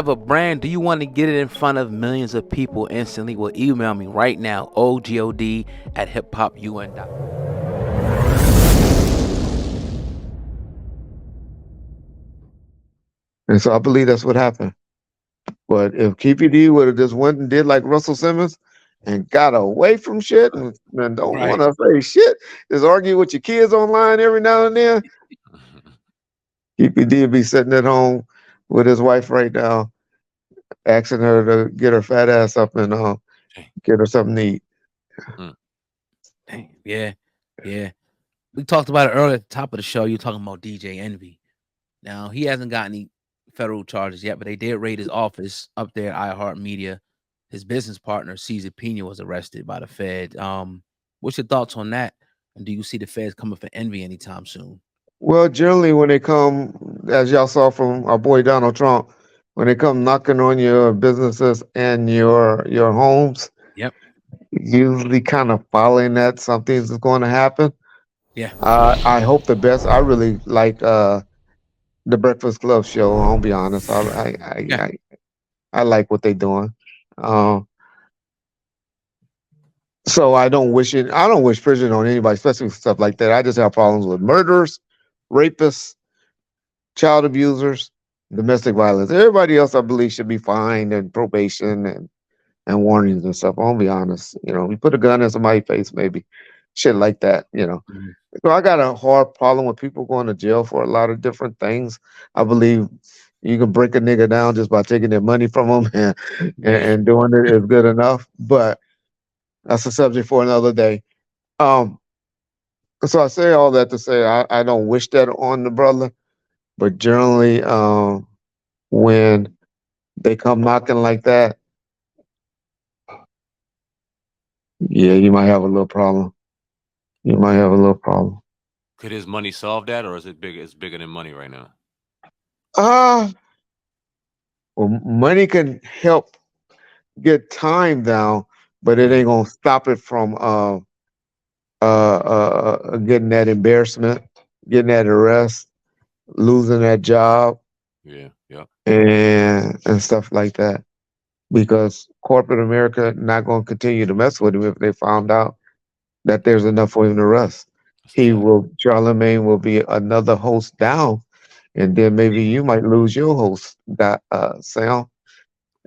Have a brand? Do you want to get it in front of millions of people instantly? Well, email me right now, ogod@hiphopun.com. And so I believe that's what happened. But if KPD would have just went and did like Russell Simmons and got away from shit and don't want Right. to say shit, just argue with your kids online every now and then, KPD would be sitting at home with his wife right now, asking her to get her fat ass up and get her something to eat. Mm. Dang, yeah, yeah. We talked about it earlier at the top of the show. You talking about DJ Envy. Now he hasn't got any federal charges yet, but they did raid his office up there at iHeartMedia. His business partner, Cesar Pina, was arrested by the Fed. What's your thoughts on that? And do you see the Feds coming for Envy anytime soon? Well, generally, when they come, as y'all saw from our boy Donald Trump, when they come knocking on your businesses and your homes, Yep. usually kind of following that something's going to happen. Yeah. I hope the best. I really like the Breakfast Club show. I'll be honest. Yeah. I like what they're doing. Um, so I don't wish it. I don't wish prison on anybody, especially for stuff like that. I just have problems with murderers, rapists, child abusers, domestic violence. Everybody else, I believe, should be fined and probation and warnings and stuff. I'll be honest. You put a gun in somebody's face, maybe shit like that. Mhm. So I got a hard problem with people going to jail for a lot of different things. I believe you can break a nigga down just by taking their money from them Yeah. and doing it is good enough. But that's a subject for another day. Um, so I say all that to say I don't wish that on the brother, but generally, when they come knocking like that, yeah, you might have a little problem. You might have a little problem. Could his money solve that, or is it bigger? It's bigger than money right now. Uh, well, money can help get time down, but it Mm. ain't gonna stop it from getting that embarrassment, getting that arrest, losing that job, Yeah. Yeah. and stuff like that. Because corporate America not gonna continue to mess with him if they found out that there's enough for him to arrest. That's a fact. Charlemagne will be another host down, and then maybe you might lose your host, that Sam.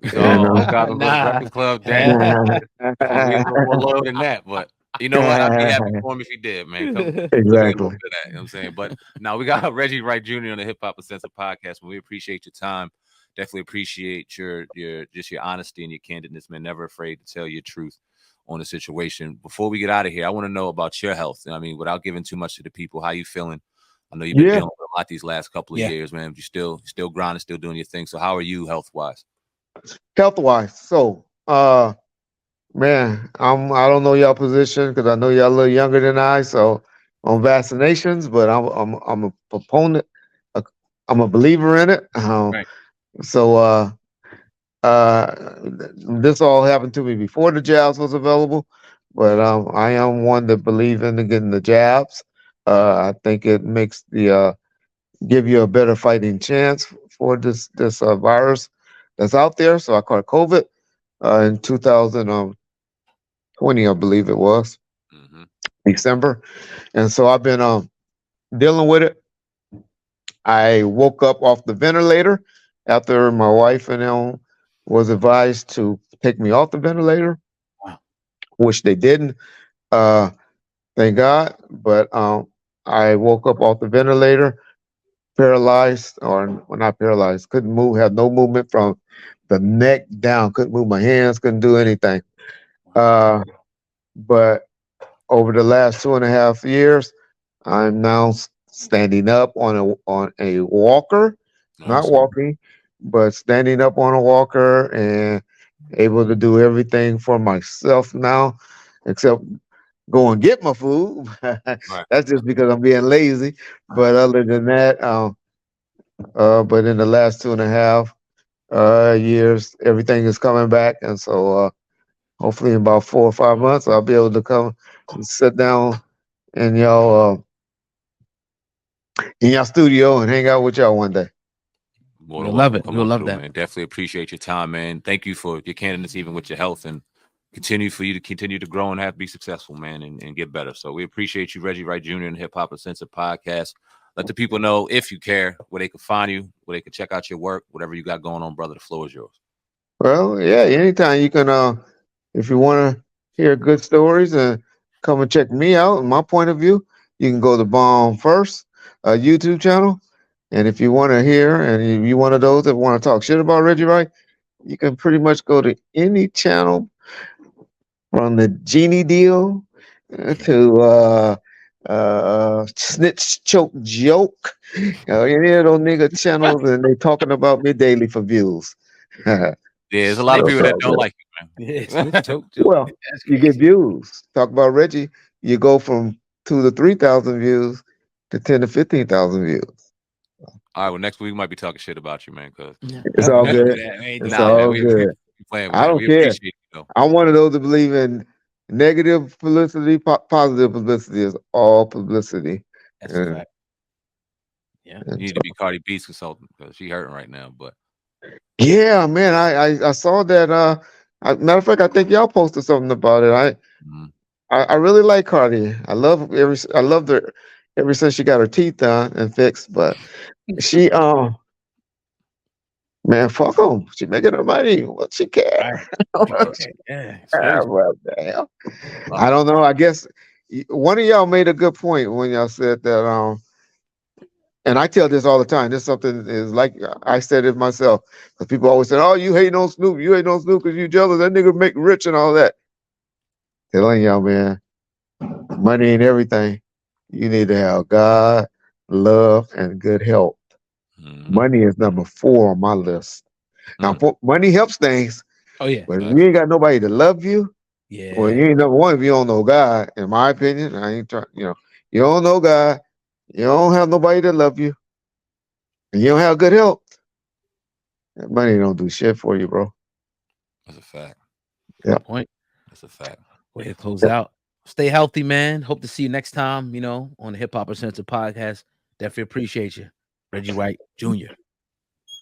And Oh, got him for the Nah. Breakfast Club. Dang, it's gonna be a little more loyal than that. But you know what? I'd be happy for him if he did, man. Give me a little exactly. bit of that. You know what I'm saying? But now we got Reggie Wright Jr. on the Hip Hop Uncensored podcast. But we appreciate your time. Definitely appreciate your just your honesty and your candidness, man. Never afraid to tell your truth on the situation. Before we get out of here, I want to know about your health. I mean, without giving too much to the people, how you feeling? I know you've been Yeah. dealing with a lot these last couple of Yeah. years, man. You still grinding, still doing your thing. So how are you health wise? Health wise. So, man, I don't know y'all position because I know y'all a little younger than I. So on vaccinations, but I'm a proponent. uh, I'm a believer in it. Right. So this all happened to me before the jabs was available, but I am one that believe in getting the jabs. I think it makes the give you a better fighting chance for this virus that's out there. So I caught COVID in 2020, I believe it was Hmm. December, and so I've been dealing with it. I woke up off the ventilator after my wife and them was advised to take me off the ventilator, Wow. which they didn't. Uh, thank God. But I woke up off the ventilator, paralyzed, or well, not paralyzed, couldn't move, had no movement from the neck down, couldn't move my hands, couldn't do anything. Wow. Uh, but over the last 2.5 years, I'm now standing up on a walker, not Awesome. walking, but standing up on a walker and able to do everything for myself now, except go and get my food. Right. That's just because I'm being lazy. But other than that, but in the last 2.5 years, everything is coming back, and so hopefully in about 4 or 5 months, I'll be able to come and sit down in y'all studio and hang out with y'all one day. More We'll than love welcome. it. Come We'll on love through, that. man. Definitely appreciate your time, man. Thank you for your candidness, even with your health, and continue for you to continue to grow and have be successful, man, and get better. So we appreciate you, Reggie Wright Jr. and the Hip Hop Uncensored podcast. Let the people know, if you care, where they can find you, where they can check out your work, whatever you got going on, brother. The floor is yours. Well, yeah, anytime you can, if you want to hear good stories and come and check me out and my point of view, you can go to Bomb First YouTube channel. And if you want to hear, and if you one of those that want to talk shit about Reggie Wright, you can pretty much go to any channel from the Genie Deal to Snitch Choke Joke, any of those nigga channels, and they talking about me daily for views. Yeah, there's a lot of So it's people that all don't good. like you, man. Yeah, snitch, choke. Well, That's you get crazy. views. Talk about Reggie, you go from 2 to 3,000 views to 10 to 15,000 views. All right, well, next week we might be talking shit about you, man, because It's We all ain't do good. that. We ain't do It's nah, that. man, all we good. playing with I you. don't We care. appreciate you, though. I'm one of those that believe in negative publicity, positive publicity is all publicity. That's a And, fact. Yeah. and You need so- to be Cardi B's consultant because she hurting right now. But yeah, man, I saw that. Matter of fact, I think y'all posted something about it. mhm. I really like Cardi. I loved her ever since she got her teeth done and fixed. But she man, fuck them. She making her money. What she care? Right. What she Yeah. It's care? crazy. Well, damn. Love I it. don't know. I guess one of y'all made a good point when y'all said that. And I tell this all the time. This something is like I said it myself. Because people always say, "Oh, you hating on Snoop? You hating on Snoop because you jealous that nigga make rich and all that." Telling y'all, man, money ain't everything. You need to have God, love, and good health. Mhm. Money is number 4 on my list. Now, money helps things, Oh yeah. but if Facts. you ain't got nobody to love you, well, Yeah. you ain't number one if you don't know God. In my opinion, I ain't trying. You don't know God. You don't have nobody to love you, and you don't have good health. That money don't do shit for you, bro. That's a fact. Yeah. Good point. That's a fact. Way to close Yep. out. Stay healthy, man. Hope to see you next time, on the Hip Hop Uncensored podcast. Definitely appreciate you. Reggie Wright Jr.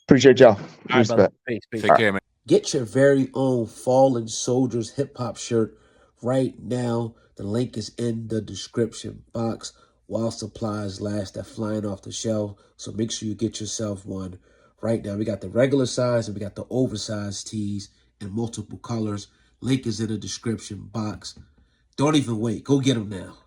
Appreciate y'all. All right, brother. Respect. Peace. Peace. Take care, man. Get your very own Fallen Soldiers hip hop shirt right now. The link is in the description box while supplies last. They're flying off the shelf, so make sure you get yourself one right now. We got the regular size and we got the oversized tees in multiple colors. Link is in the description box. Don't even wait. Go get them now.